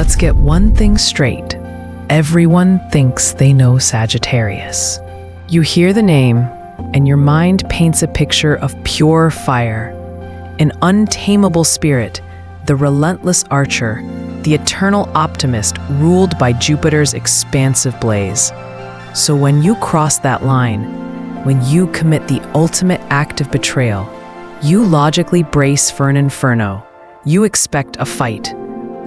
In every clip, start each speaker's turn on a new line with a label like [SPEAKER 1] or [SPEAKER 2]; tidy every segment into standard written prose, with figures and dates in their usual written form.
[SPEAKER 1] let's get one thing straight. Everyone thinks they know Sagittarius. You hear the name, and your mind paints a picture of pure fire, an untamable spirit, the relentless archer, the eternal optimist ruled by Jupiter's expansive blaze. So when you cross that line, when you commit the ultimate act of betrayal, you logically brace for an inferno. You expect a fight,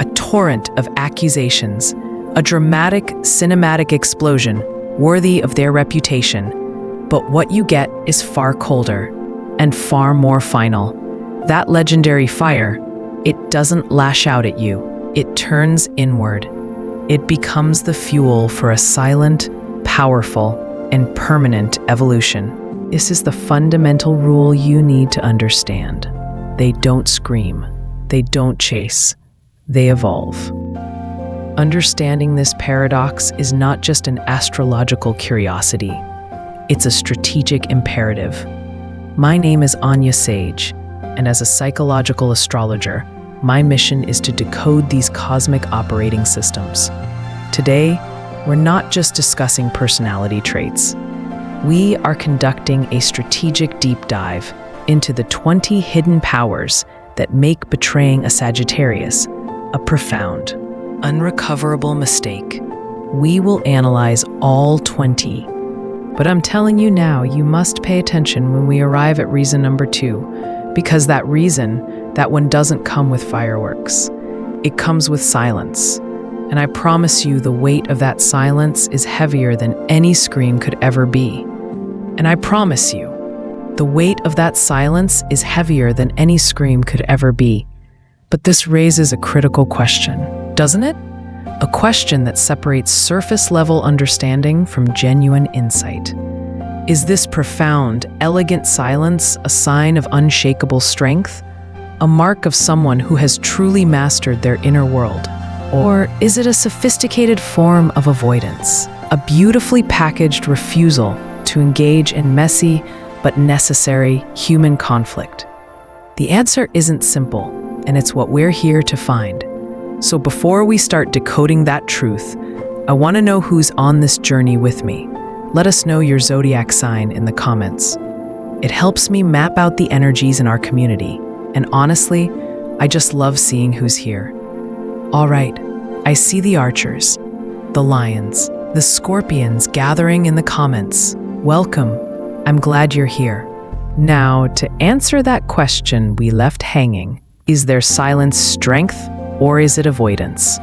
[SPEAKER 1] a torrent of accusations, a dramatic, cinematic explosion worthy of their reputation. But what you get is far colder and far more final. That legendary fire, it doesn't lash out at you, it turns inward. It becomes the fuel for a silent, powerful, and permanent evolution. This is the fundamental rule you need to understand. They don't scream, they don't chase, they evolve. Understanding this paradox is not just an astrological curiosity, it's a strategic imperative. My name is Anya Sage, and as a psychological astrologer, my mission is to decode these cosmic operating systems. Today, we're not just discussing personality traits. We are conducting a strategic deep dive into the 20 hidden powers that make betraying a Sagittarius a profound, unrecoverable mistake. We will analyze all 20. But I'm telling you now, you must pay attention when we arrive at reason number 2, because that one doesn't come with fireworks. It comes with silence. And I promise you the weight of that silence is heavier than any scream could ever be. And I promise you, the weight of that silence is heavier than any scream could ever be. But this raises a critical question, doesn't it? A question that separates surface-level understanding from genuine insight. Is this profound, elegant silence a sign of unshakable strength? A mark of someone who has truly mastered their inner world? Or is it a sophisticated form of avoidance, a beautifully packaged refusal to engage in messy but necessary human conflict? The answer isn't simple, and it's what we're here to find. So before we start decoding that truth, I want to know who's on this journey with me. Let us know your zodiac sign in the comments. It helps me map out the energies in our community, and honestly, I just love seeing who's here. All right, I see the archers, the lions, the scorpions gathering in the comments. Welcome, I'm glad you're here. Now, to answer that question we left hanging, is there silence strength or is it avoidance?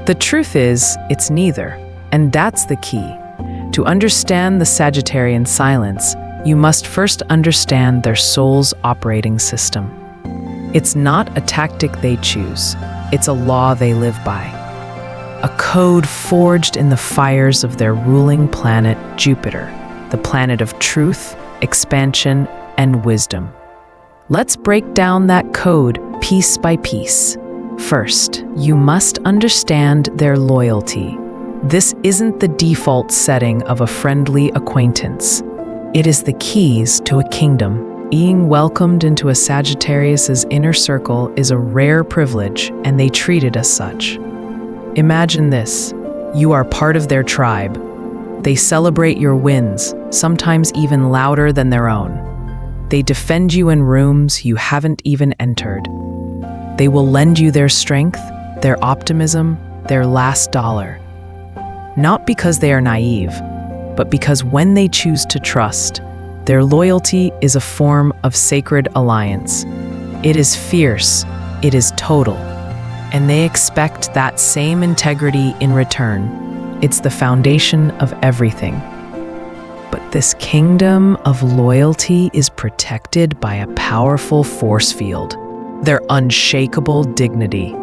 [SPEAKER 1] The truth is, it's neither, and that's the key. To understand the Sagittarian silence, you must first understand their soul's operating system. It's not a tactic they choose, it's a law they live by. A code forged in the fires of their ruling planet, Jupiter, the planet of truth, expansion, and wisdom. Let's break down that code piece by piece. First, you must understand their loyalty. This isn't the default setting of a friendly acquaintance. It is the keys to a kingdom. Being welcomed into a Sagittarius's inner circle is a rare privilege, and they treat it as such. Imagine this. You are part of their tribe. They celebrate your wins, sometimes even louder than their own. They defend you in rooms you haven't even entered. They will lend you their strength, their optimism, their last dollar. Not because they are naive, but because when they choose to trust, their loyalty is a form of sacred alliance. It is fierce, it is total, and they expect that same integrity in return. It's the foundation of everything. But this kingdom of loyalty is protected by a powerful force field, their unshakable dignity.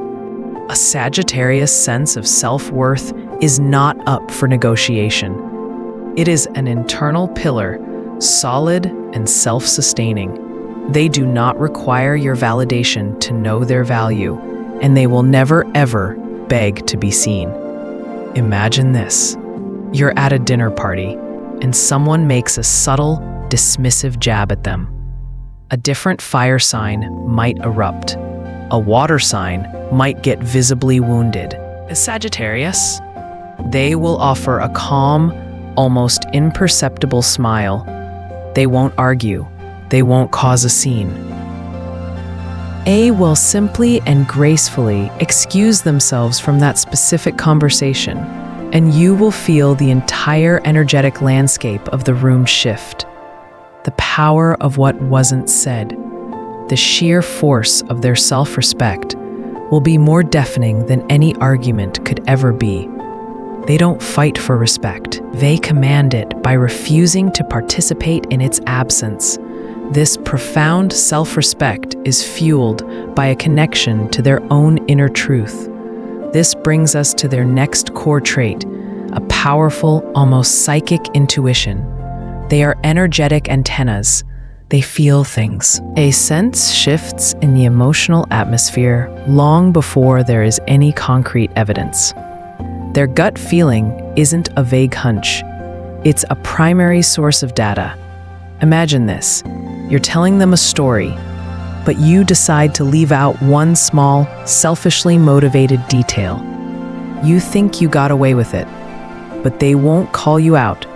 [SPEAKER 1] A Sagittarius sense of self-worth is not up for negotiation. It is an internal pillar, solid and self-sustaining. They do not require your validation to know their value, and they will never ever beg to be seen. Imagine this. You're at a dinner party, and someone makes a subtle, dismissive jab at them. A different fire sign might erupt. A water sign might get visibly wounded. Sagittarius, they will offer a calm, almost imperceptible smile. They won't argue. They won't cause a scene. A will simply and gracefully excuse themselves from that specific conversation, and you will feel the entire energetic landscape of the room shift. The power of what wasn't said, the sheer force of their self-respect, will be more deafening than any argument could ever be. They don't fight for respect. They command it by refusing to participate in its absence. This profound self-respect is fueled by a connection to their own inner truth. This brings us to their next core trait, a powerful, almost psychic intuition. They are energetic antennas. They feel things. A sense shifts in the emotional atmosphere long before there is any concrete evidence. Their gut feeling isn't a vague hunch. It's a primary source of data. Imagine this. You're telling them a story, but you decide to leave out one small, selfishly motivated detail. You think you got away with it, but they won't call you out.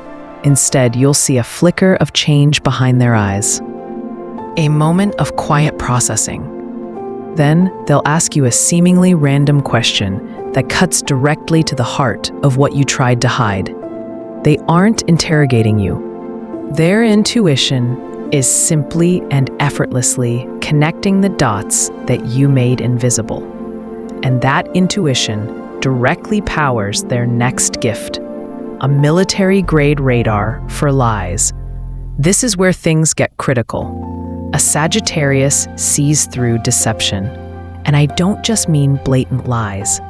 [SPEAKER 1] Instead, you'll see a flicker of change behind their eyes. A moment of quiet processing. Then they'll ask you a seemingly random question that cuts directly to the heart of what you tried to hide. They aren't interrogating you. Their intuition is simply and effortlessly connecting the dots that you made invisible. And that intuition directly powers their next gift, a military-grade radar for lies. This is where things get critical. A Sagittarius sees through deception. And I don't just mean blatant lies.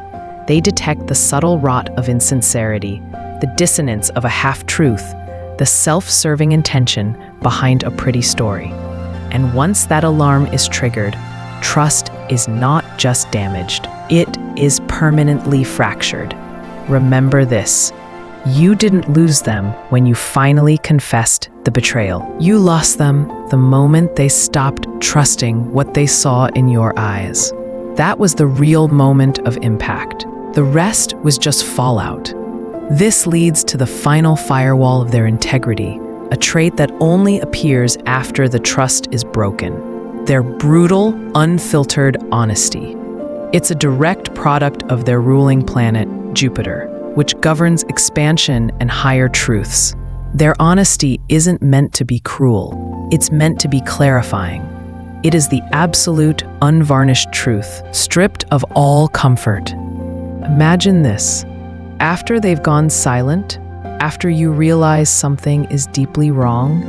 [SPEAKER 1] They detect the subtle rot of insincerity, the dissonance of a half-truth, the self-serving intention behind a pretty story. And once that alarm is triggered, trust is not just damaged, it is permanently fractured. Remember this. You didn't lose them when you finally confessed the betrayal. You lost them the moment they stopped trusting what they saw in your eyes. That was the real moment of impact. The rest was just fallout. This leads to the final firewall of their integrity, a trait that only appears after the trust is broken. Their brutal, unfiltered honesty. It's a direct product of their ruling planet, Jupiter, which governs expansion and higher truths. Their honesty isn't meant to be cruel. It's meant to be clarifying. It is the absolute, unvarnished truth, stripped of all comfort. Imagine this. After they've gone silent, after you realize something is deeply wrong,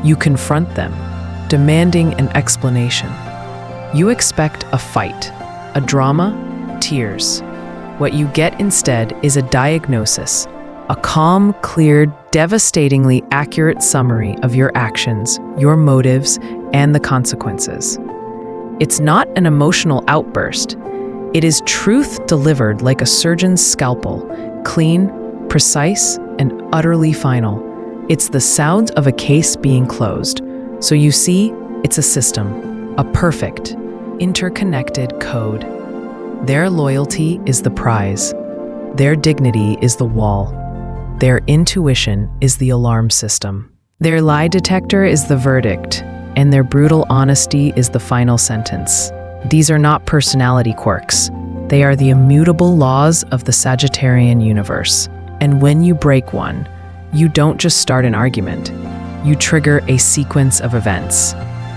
[SPEAKER 1] you confront them, demanding an explanation. You expect a fight, a drama, tears. What you get instead is a diagnosis, a calm, clear, devastatingly accurate summary of your actions, your motives, and the consequences. It's not an emotional outburst. It is truth delivered like a surgeon's scalpel, clean, precise, and utterly final. It's the sound of a case being closed. So you see, it's a system, a perfect, interconnected code. Their loyalty is the prize. Their dignity is the wall. Their intuition is the alarm system. Their lie detector is the verdict, and their brutal honesty is the final sentence. These are not personality quirks. They are the immutable laws of the Sagittarian universe. And when you break one, you don't just start an argument. You trigger a sequence of events.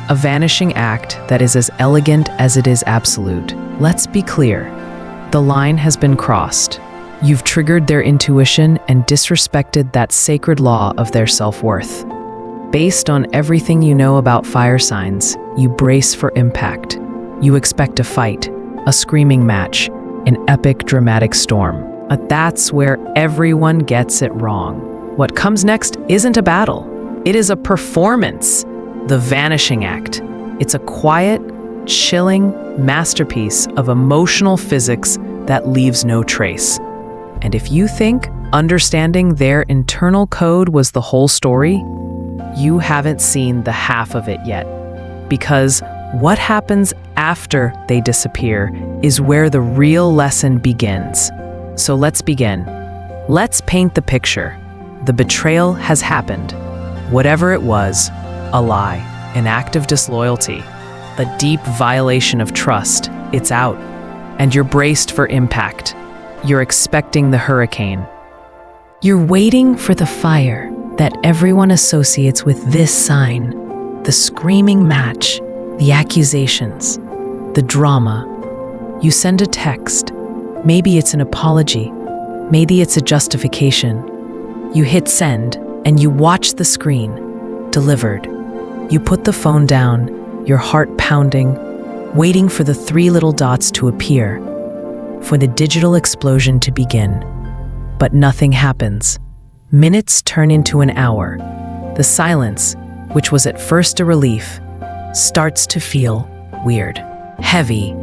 [SPEAKER 1] A vanishing act that is as elegant as it is absolute. Let's be clear. The line has been crossed. You've triggered their intuition and disrespected that sacred law of their self-worth. Based on everything you know about fire signs, you brace for impact. You expect a fight, a screaming match, an epic dramatic storm. But that's where everyone gets it wrong. What comes next isn't a battle. It is a performance. The Vanishing Act. It's a quiet, chilling masterpiece of emotional physics that leaves no trace. And if you think understanding their internal code was the whole story, you haven't seen the half of it yet. Because what happens after they disappear is where the real lesson begins. So let's begin. Let's paint the picture. The betrayal has happened. Whatever it was, a lie, an act of disloyalty, a deep violation of trust, it's out. And you're braced for impact. You're expecting the hurricane. You're waiting for the fire that everyone associates with this sign. The screaming match, the accusations, the drama. You send a text. Maybe it's an apology. Maybe it's a justification. You hit send and you watch the screen. Delivered. You put the phone down, your heart pounding, waiting for the 3 little dots to appear, for the digital explosion to begin. But nothing happens. Minutes turn into an hour. The silence, which was at first a relief, starts to feel weird, heavy.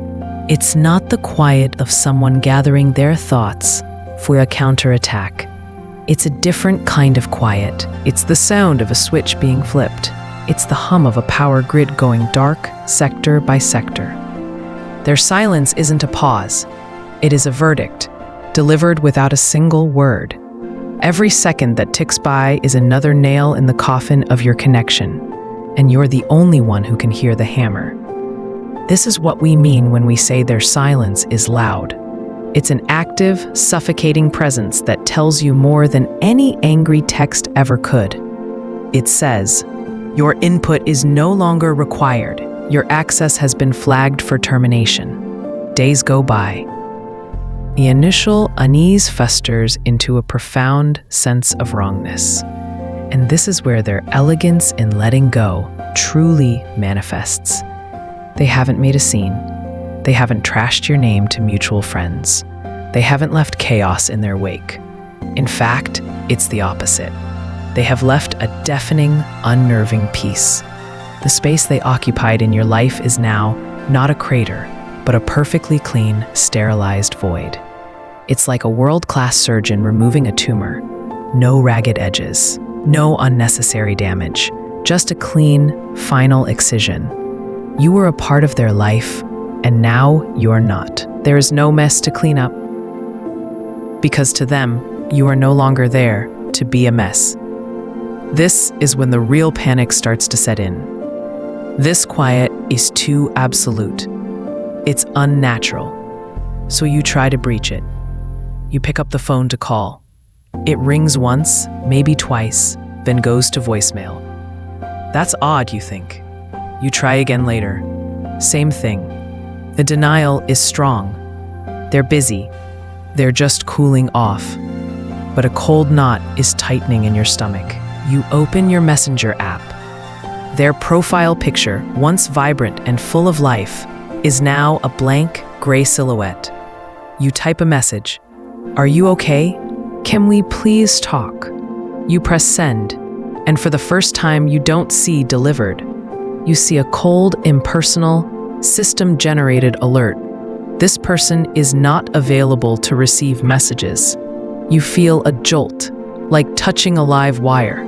[SPEAKER 1] It's not the quiet of someone gathering their thoughts for a counterattack. It's a different kind of quiet. It's the sound of a switch being flipped. It's the hum of a power grid going dark, sector by sector. Their silence isn't a pause. It is a verdict, delivered without a single word. Every second that ticks by is another nail in the coffin of your connection, and you're the only one who can hear the hammer. This is what we mean when we say their silence is loud. It's an active, suffocating presence that tells you more than any angry text ever could. It says, your input is no longer required. Your access has been flagged for termination. Days go by. The initial unease festers into a profound sense of wrongness. And this is where their elegance in letting go truly manifests. They haven't made a scene. They haven't trashed your name to mutual friends. They haven't left chaos in their wake. In fact, it's the opposite. They have left a deafening, unnerving peace. The space they occupied in your life is now not a crater, but a perfectly clean, sterilized void. It's like a world-class surgeon removing a tumor. No ragged edges, no unnecessary damage, just a clean, final excision. You were a part of their life, and now you're not. There is no mess to clean up. Because to them, you are no longer there to be a mess. This is when the real panic starts to set in. This quiet is too absolute. It's unnatural. So you try to breach it. You pick up the phone to call. It rings once, maybe twice, then goes to voicemail. That's odd, you think. You try again later. Same thing. The denial is strong. They're busy. They're just cooling off. But a cold knot is tightening in your stomach. You open your Messenger app. Their profile picture, once vibrant and full of life, is now a blank, gray silhouette. You type a message. Are you okay? Can we please talk? You press send, and for the first time you don't see delivered. You see a cold, impersonal, system-generated alert. This person is not available to receive messages. You feel a jolt, like touching a live wire.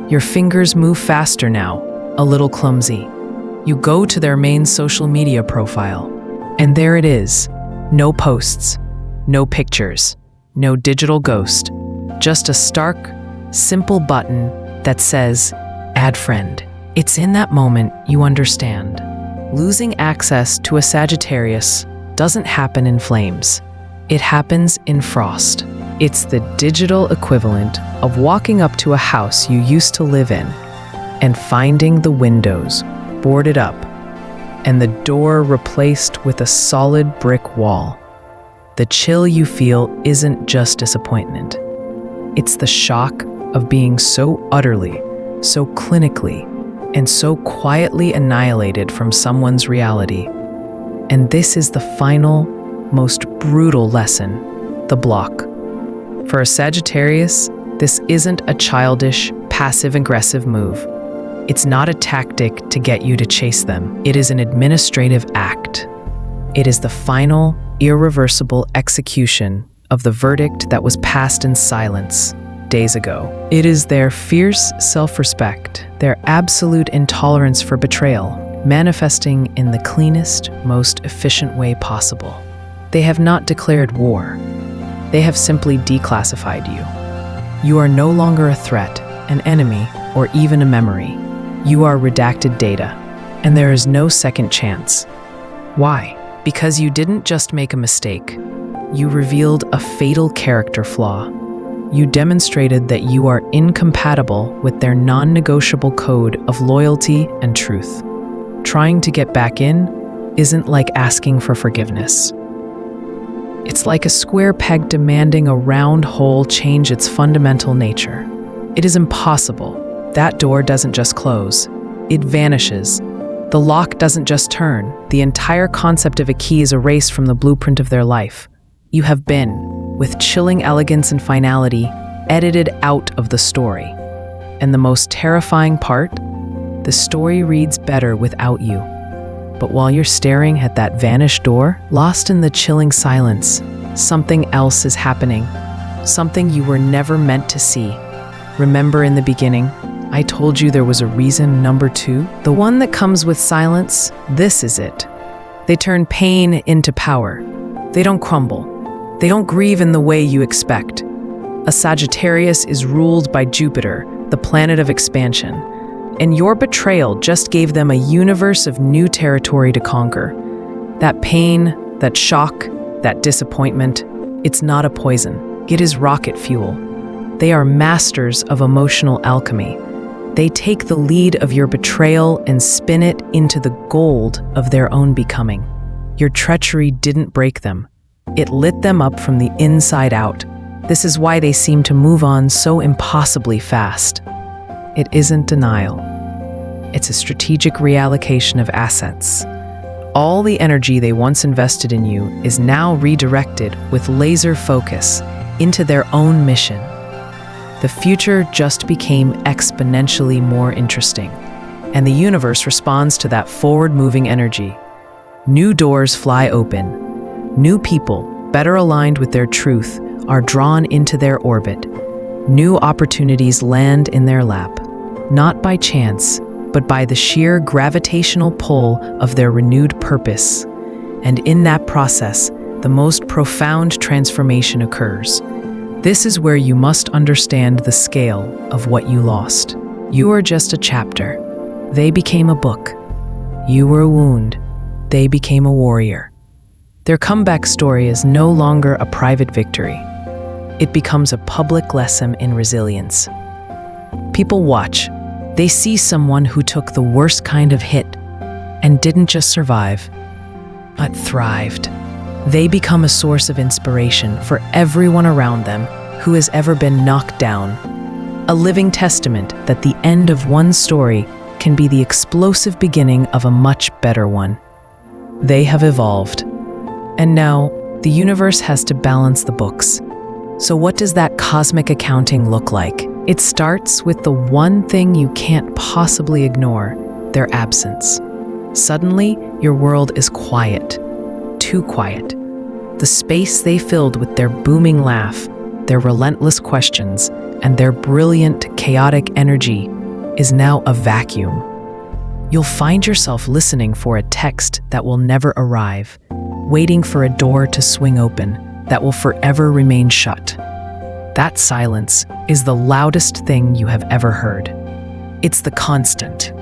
[SPEAKER 1] Your fingers move faster now, a little clumsy. You go to their main social media profile, and there it is. No posts, no pictures, no digital ghost, just a stark, simple button that says, Add Friend. It's in that moment you understand. Losing access to a Sagittarius doesn't happen in flames. It happens in frost. It's the digital equivalent of walking up to a house you used to live in and finding the windows boarded up and the door replaced with a solid brick wall. The chill you feel isn't just disappointment. It's the shock of being so utterly, so clinically, and so quietly annihilated from someone's reality. And this is the final, most brutal lesson, the block. For a Sagittarius, this isn't a childish, passive-aggressive move. It's not a tactic to get you to chase them. It is an administrative act. It is the final, irreversible execution of the verdict that was passed in silence days ago. It is their fierce self-respect, their absolute intolerance for betrayal, manifesting in the cleanest, most efficient way possible. They have not declared war. They have simply declassified you. You are no longer a threat, an enemy, or even a memory. You are redacted data, and there is no second chance. Why? Because you didn't just make a mistake. You revealed a fatal character flaw. You demonstrated that you are incompatible with their non-negotiable code of loyalty and truth. Trying to get back in isn't like asking for forgiveness. It's like a square peg demanding a round hole change its fundamental nature. It is impossible. That door doesn't just close, it vanishes. The lock doesn't just turn. The entire concept of a key is erased from the blueprint of their life. You have been, with chilling elegance and finality, edited out of the story. And the most terrifying part? The story reads better without you. But while you're staring at that vanished door, lost in the chilling silence, something else is happening. Something you were never meant to see. Remember in the beginning, I told you there was a reason number 2? The one that comes with silence, this is it. They turn pain into power. They don't crumble. They don't grieve in the way you expect. A Sagittarius is ruled by Jupiter, the planet of expansion. And your betrayal just gave them a universe of new territory to conquer. That pain, that shock, that disappointment, it's not a poison. It is rocket fuel. They are masters of emotional alchemy. They take the lead of your betrayal and spin it into the gold of their own becoming. Your treachery didn't break them. It lit them up from the inside out. This is why they seem to move on so impossibly fast. It isn't denial. It's a strategic reallocation of assets. All the energy they once invested in you is now redirected with laser focus into their own mission. The future just became exponentially more interesting, and the universe responds to that forward-moving energy. New doors fly open. New people, better aligned with their truth, are drawn into their orbit. New opportunities land in their lap, not by chance, but by the sheer gravitational pull of their renewed purpose. And in that process, the most profound transformation occurs. This is where you must understand the scale of what you lost. You are just a chapter. They became a book. You were a wound. They became a warrior. Their comeback story is no longer a private victory. It becomes a public lesson in resilience. People watch. They see someone who took the worst kind of hit and didn't just survive, but thrived. They become a source of inspiration for everyone around them who has ever been knocked down. A living testament that the end of one story can be the explosive beginning of a much better one. They have evolved. And now, the universe has to balance the books. So what does that cosmic accounting look like? It starts with the one thing you can't possibly ignore, their absence. Suddenly, your world is quiet. Too quiet. The space they filled with their booming laugh, their relentless questions, and their brilliant, chaotic energy is now a vacuum. You'll find yourself listening for a text that will never arrive, waiting for a door to swing open that will forever remain shut. That silence is the loudest thing you have ever heard. It's the constant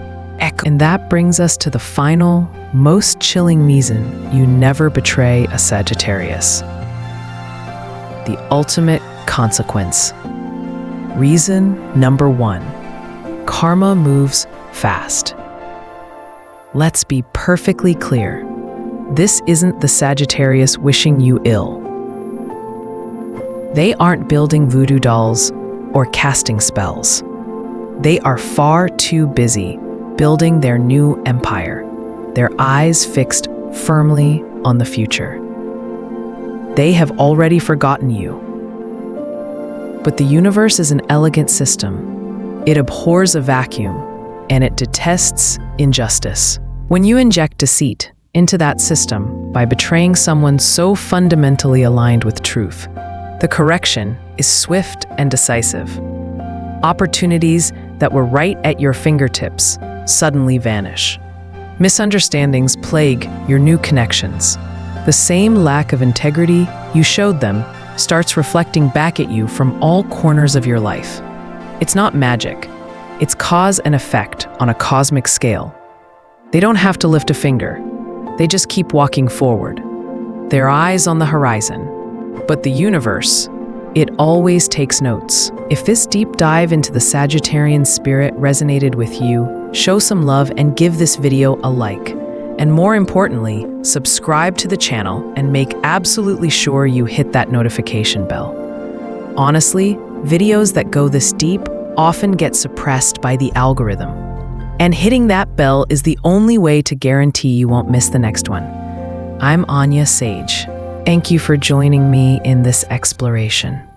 [SPEAKER 1] echo. And that brings us to the final, most chilling reason you never betray a Sagittarius. The ultimate consequence. Reason number 1. Karma moves fast. Let's be perfectly clear. This isn't the Sagittarius wishing you ill. They aren't building voodoo dolls or casting spells. They are far too busy building their new empire, their eyes fixed firmly on the future. They have already forgotten you. But the universe is an elegant system. It abhors a vacuum, and it detests injustice. When you inject deceit into that system by betraying someone so fundamentally aligned with truth, the correction is swift and decisive. Opportunities that were right at your fingertips suddenly vanish. Misunderstandings plague your new connections. The same lack of integrity you showed them starts reflecting back at you from all corners of your life. It's not magic. It's cause and effect on a cosmic scale. They don't have to lift a finger. They just keep walking forward, their eyes on the horizon. But the universe, it always takes notes. If this deep dive into the Sagittarian spirit resonated with you, show some love and give this video a like. And more importantly, subscribe to the channel and make absolutely sure you hit that notification bell. Honestly, videos that go this deep often get suppressed by the algorithm. And hitting that bell is the only way to guarantee you won't miss the next one. I'm Anya Sage. Thank you for joining me in this exploration.